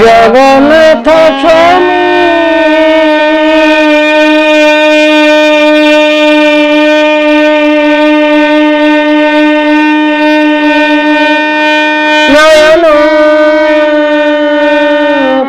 জগন্নাথ স্বামী নয়ন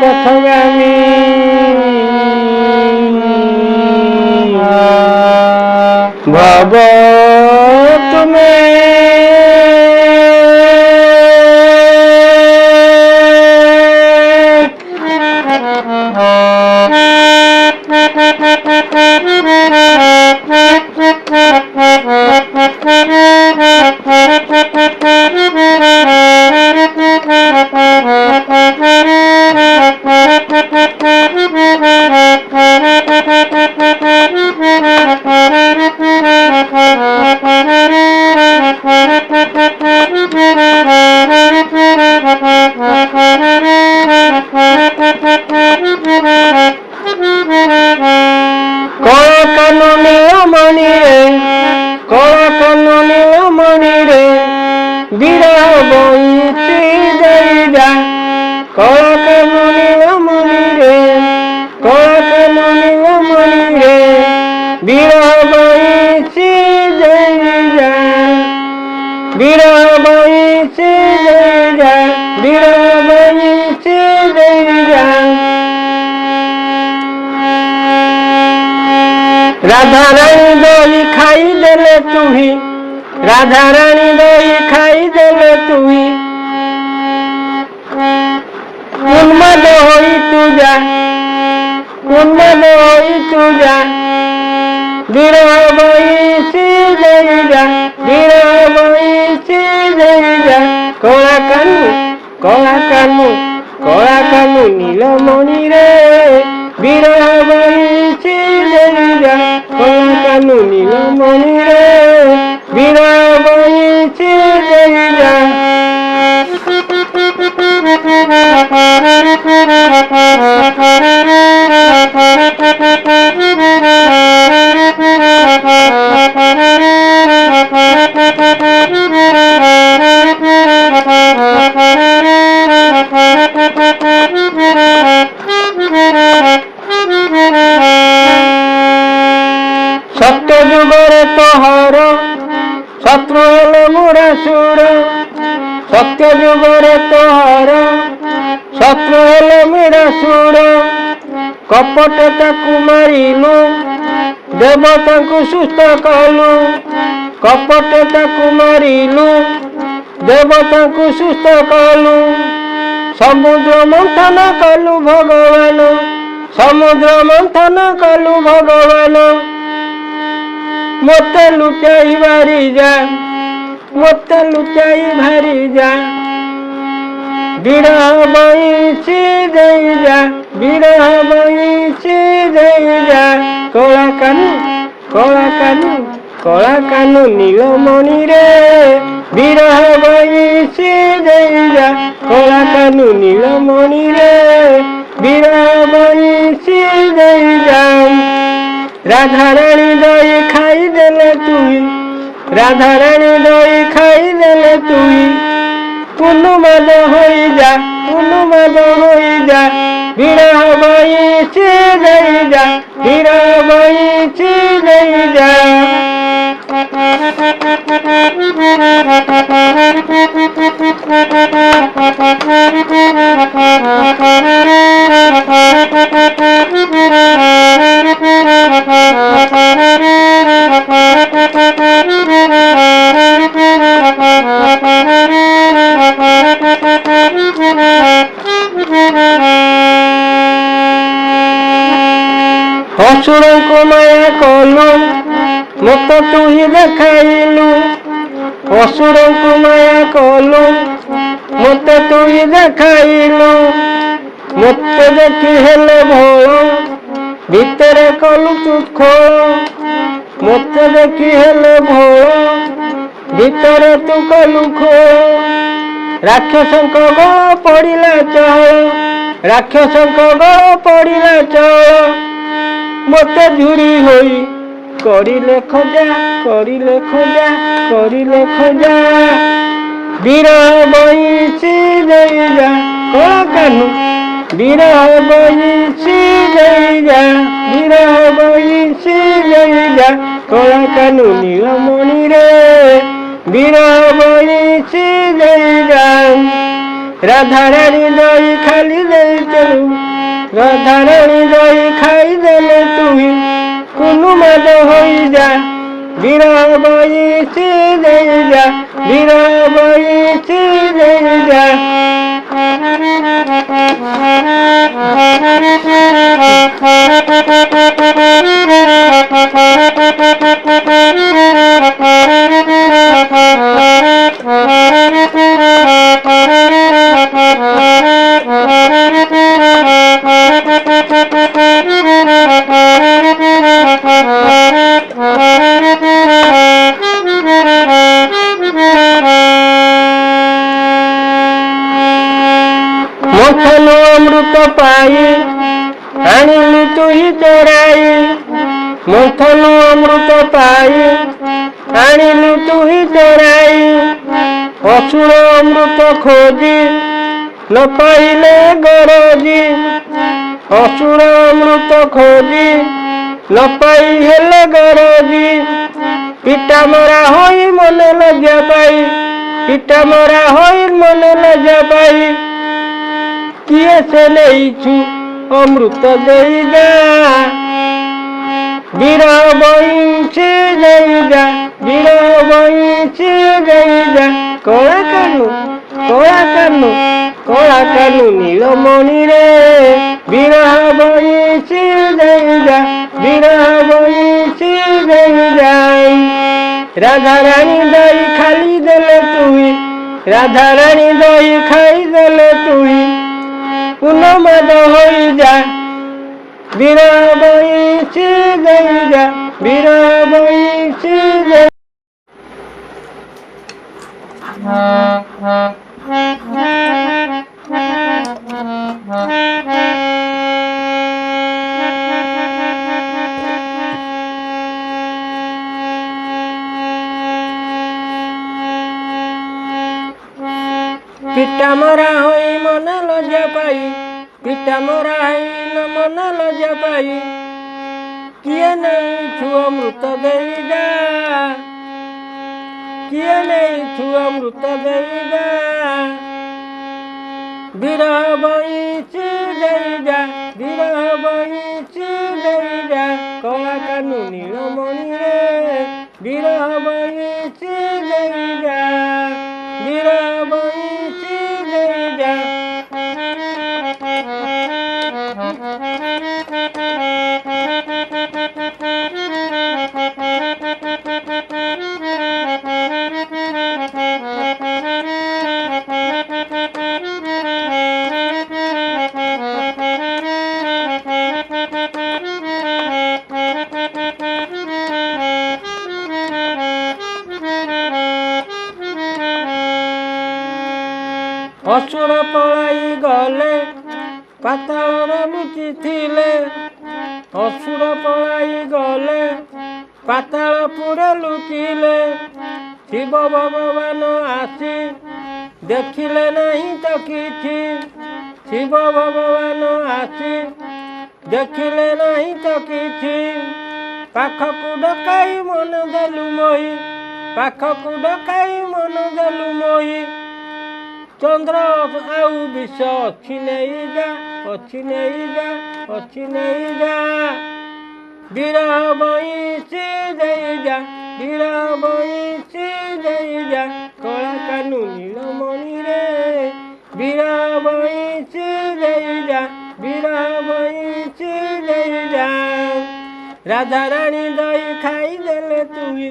পথগামী ভব তুমি বিরহ বইতে যাইরা কলাকাননি অমনি রে কলাকাননি অমনি রে বিরহ বইতে যাইরা বিরহ বইতে যাইরা বিরহ বইতে যাইরা রাধা রানী দই খাই দেলে তুহি রাধা রানী দই খাই দেলে তুই উন্মাদ হই তু যা উন্মাদ হই তু যা বিরহ বইছে যাইরা বিরহ বইছে যাইরা কলা কানু কলা কানু কলা কানু নীলমণি রে বিরহ বইছে যাইরা কলা কানু নীলমণি রে বিরহ বইছে যাইরা সত্য যুগরে তোহর শত্রু হলো মোরা সুর সত্য যুগরে তোহর শত্রু হলো মোরা সুর কপট তাକୁ ମାରିଲୁ ଦେବତାଙ୍କୁ ସୁସ୍ଥ କଲୁ କପଟ ତାକୁ ମାରିଲୁ ଦେବତାଙ୍କୁ ସୁସ୍ଥ କଲୁ ସମୁଦ୍ର ମନ୍ଥନ କଲୁ ଭଗବାନ ସମୁଦ୍ର ମନ୍ଥନ କଲୁ ଭଗବାନ ମୋତେ ଲୁଚାଇ ଭାରି ଯା ମୋତେ ଲୁଚାଇ ଭାରି ଯା ବିରହ ବଇଛି ଦେଇ ଯା ବିରହ ବଇଛି ଦେଇ ଯା କଳା କାନୁ କଳା କାନୁ କଳା କାନୁ ନୀଳମଣି ରେ ବିରହ ବଇଛି ଦେଇ ଯା କଳା କାନୁ ନୀଳମଣି ରେ ବିରହ ବଇଛି ଦେଇ ଯା রাধা রানী দই খাই দেলে তুই রাধা রানী দই খাই দেলে তুই উন্মাদ হই যা উন্মাদ হই যা বিরহ বইছে যাই যা বিরহ বইছে যাই যা অসুরଙ୍କୁ মায়া କଲୁ ମୋତେ ତୁ ହିଁ ଦେଖାଇଲୁ ଅସୁରଙ୍କୁ ମାୟା କଲୁ ମୋତେ ତୁ ହିଁ ଦେଖାଇଲୁ ମୋତେ ଦେଖି ହେଲେ ଭୋଳ ଭିତରେ କଲୁ ତୁ ଖୋଳ ମୋତେ ଦେଖି ହେଲେ ଭୋଳ ଭିତରେ ତୁ କଲୁ ଖୋଳ ରାକ୍ଷସଙ୍କ ଗଳ ପଡ଼ିଲା ଚଳ ରାକ୍ଷସଙ୍କ ଗଳ ପଡ଼ିଲା ଚଳ ମୋତେ ଝୁରି ହୋଇ କରିଲେ ଖୋଜା କରିଲେ ଖୋଜା କରିଲେ ଖୋଜା বিরহ বইছি যাই যা কলা কানু বিরহ বইছি যাই যা বিরহ বইছি যাই যা কলা কানু নীলমণি রে বিরহ বইছি যাই যা রাধারানী দই খালি দেই তেরু রাধারানী দই খাই দেলে তুই কোনো মাদ হই যা বিরহ বইছি যাই যা বিরহ বইছি যাই যা মথন অমৃত পাই আনিলি তুই চোরাই মথন অমৃত পাই আনিলি তুই চোরাই অসুর অমৃত খোঁজি ন পাইলে গরজি অসুর অমৃত খোঁজি ন পাই হেলে গরজি পিতা মরা হই মনে লজ্জা পাই পিতা মরা হই মনে লজ্জা পাই কিয়ে সে নেইছু অমৃত দেই যা বিরহ বইছি যাই যা বিরহ বইছি যাই যা কলা কানু কলা কানু কলা কানু নীলমণি রে বিরহ বইছি যাই যা বিরহ বইছি যাই যাই রাধারানী দই খালি দেলে তুই রাধারানী দই খাই দেলে তুই পুনমাদ হই যা বিরহ বইছি যাই যা বিরহ বইছি যাই পিতা মরা হই মনে লজ্জা পাই পিতা মরা হই মনে লজ্জা পাই কিয়ে নেইছু অমৃত দেই যা কিয়ে নেইছু অমৃত দেই যা বিরহ বইছি যাই যা বিরহ বইছি যাই যা কলা কানু নীলমণি রে বিরহ বইছি যাই যা বিরহ বইছি যাই যা অসুর পলাই গলে পাতাଳରେ ଲୁଚିଥିଲେ ଅସୁର ପଳାଇ ଗଲେ ପାତାଳପୁରେ ଲୁଚିଲେ ଶିବ ଭଗବାନ ଆସି ଦେଖିଲେ ନାହିଁ ତ କିଛି ଶିବ ଭଗବାନ ଆସି ଦେଖିଲେ ନାହିଁ ତ କିଛି ପାଖକୁ ଡକାଇ ମନ ଦେଲୁ ମୋହି ପାଖକୁ ଡକାଇ ମନ ଦେଲୁ ମୋହି ଚନ୍ଦ୍ର ଆଉ ବିଷ ଅଛି ନେଇ ଯା ଅଛି ନେଇ ଯା ଅଛି ନେଇ ଯା ବିରହ ବଇଁଶୀ ଦେଇ ଯା ବିରହ ବଇଁଶୀ ଦେଇ ଯା କଳା କାନୁ ନୀଳମଣିରେ ବିରହ ବଇଁଶୀ ଦେଇ ଯା ବିରହ ବଇଁଶୀ ଦେଇ ଯା ରାଧାରାଣୀ ଦହି ଖାଇଦେଲେ ତୁହି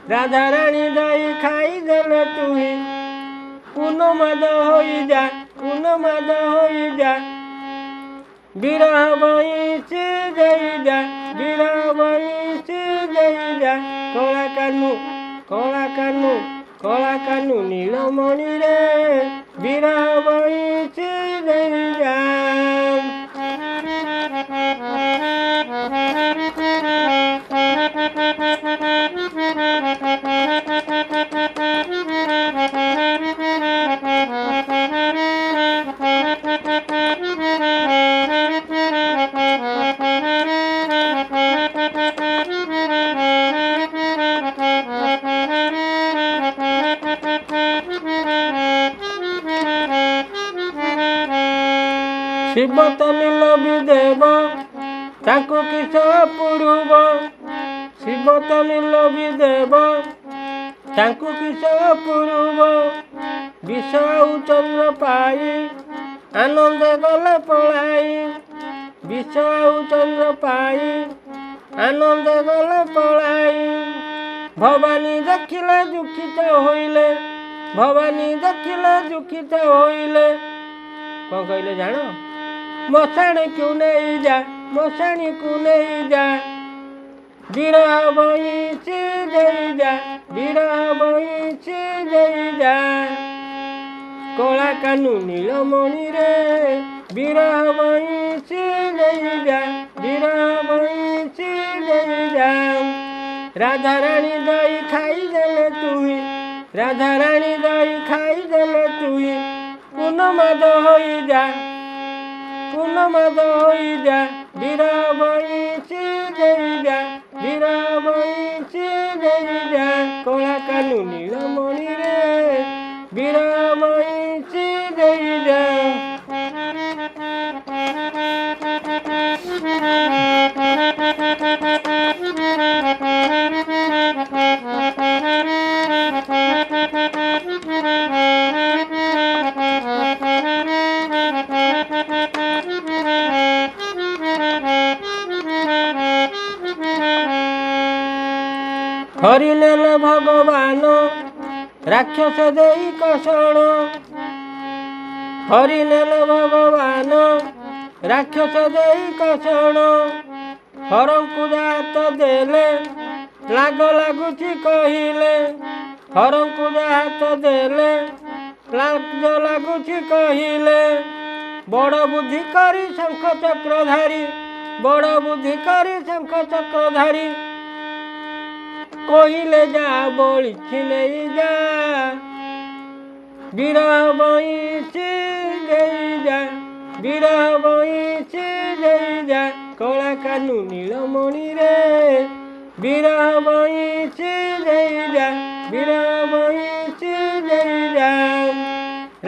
ରାଧାରାଣୀ ଦହି ଖାଇଦେଲେ ତୁହି পুনমাদ হই যা পুনমাদ হই যা বিরহ বইঁশী দেই যা বিরহ বইঁশী দেই যা কলা কানু কলা কানু কলা কানু নীলমণি রে বিরহ বইঁশী দেই যা ଶିବ ତ ନୀଳ ବିଦେବ ତାଙ୍କୁ କିସ ଅପୂର୍ବ ଶିବ ତ ନୀଳ ବିଦେବ ତାଙ୍କୁ କିସ ଅପୂର୍ବ ବିଷ ଆଉ ଚନ୍ଦ୍ର ପାଇ ଆନନ୍ଦ ଗଲେ ପଳାଇ ବିଷ ଆଉ ଚନ୍ଦ୍ର ପାଇ ଆନନ୍ଦ ଗଲେ ପଳାଇ ଭବାନୀ ଦେଖିଲେ ଦୁଃଖିତ ହୋଇଲେ ଭବାନୀ ଦେଖିଲେ ଦୁଃଖିତ ହୋଇଲେ କ'ଣ କହିଲେ ଜାଣ ମଶାଣୀକୁ ନେଇଯା ମଶାଣୀକୁ ନେଇଯା ବିରହ ବଇଁଚି ଦେଇଯା ବିରହ ବଇଁଚି ଦେଇଯା କଳା କାନୁ ନୀଳମଣିରେ ବିରହ ବଇଁଚି ଦେଇଯା ବିରହ ବଇଁଚି ଦେଇଯା ରାଧାରାଣୀ ଦହି ଖାଇଦେଲେ ତୁହି ରାଧାରାଣୀ ଦହି ଖାଇଦେଲେ ତୁହି ପୂର୍ଣ୍ଣମାଦ ହୋଇଯା ପୂର୍ଣ୍ଣମାଦ ହୋଇଯା ବିରହ ବଇଁଚି ଦେଇଯା ବିରହ ବଇଁଚି ଦେଇଯା କଳା କାନୁ ନୀଳମଣିରେ ବିରହ ବଇଁଚି ଦେଇଯା ହରିନେଲେ ଭଗବାନ ରାକ୍ଷସ ଦେଇ କଷଣ ହରିନେଲେ ଭଗବାନ ରାକ୍ଷସ ଦେଇ କଷଣ ହରଙ୍କୁ ହାତ ଦେଲେ ଲାଗ ଲାଗୁଛି କହିଲେ ହରଙ୍କୁ ହାତ ଦେଲେ ଲାଜ ଲାଗୁଛି କହିଲେ ବଡ଼ ବୁଦ୍ଧି କରି ଶଙ୍ଖ ଚକ୍ରଧାରୀ ବଡ଼ ବୁଦ୍ଧି କରି ଶଙ୍ଖ ଚକ୍ରଧାରୀ କହିଲେ ଯା ବଳିଛି ନେଇଯା ବିରହ ବଇଁଚି ଦେଇଯା ବିରହ ବଇଁଚି ଦେଇଯା କଳା କାନୁ ନୀଳମଣିରେ ବିରହ ବଇଁଚି ଦେଇଯା ବିରହ ବଇଁଚି ଦେଇଯା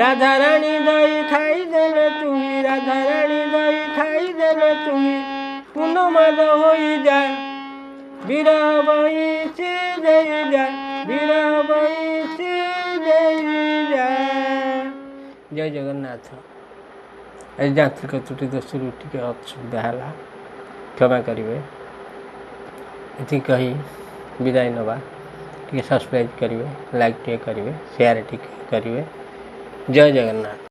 ରାଧାରାଣୀ ଦହି ଖାଇଦେଲେ ତୁହି ରାଧାରାଣୀ ଦହି ଖାଇଦେଲେ ତୁହି ପୂର୍ଣ୍ଣମାଦ ହୋଇଯା ବିରହ ବଇଁଚି ଦେଇଯା ବିରହ ବଇଁଚି ଦେଇଯା। ଜୟ ଜଗନ୍ନାଥ। ଆଜି ଯାନ୍ତ୍ରିକ ତ୍ରୁଟି ଦୋଷରୁ ଟିକେ ଅସୁବିଧା ହେଲା କ୍ଷମା କରିବେ ଏତିକି କହି ବିଦାୟ ନେବା ଟିକେ ସବସ୍କ୍ରାଇବ୍ କରିବେ ଲାଇକ୍ ଟିକେ କରିବେ ସେୟାର ଟିକେ କରିବେ ଜୟ ଜଗନ୍ନାଥ।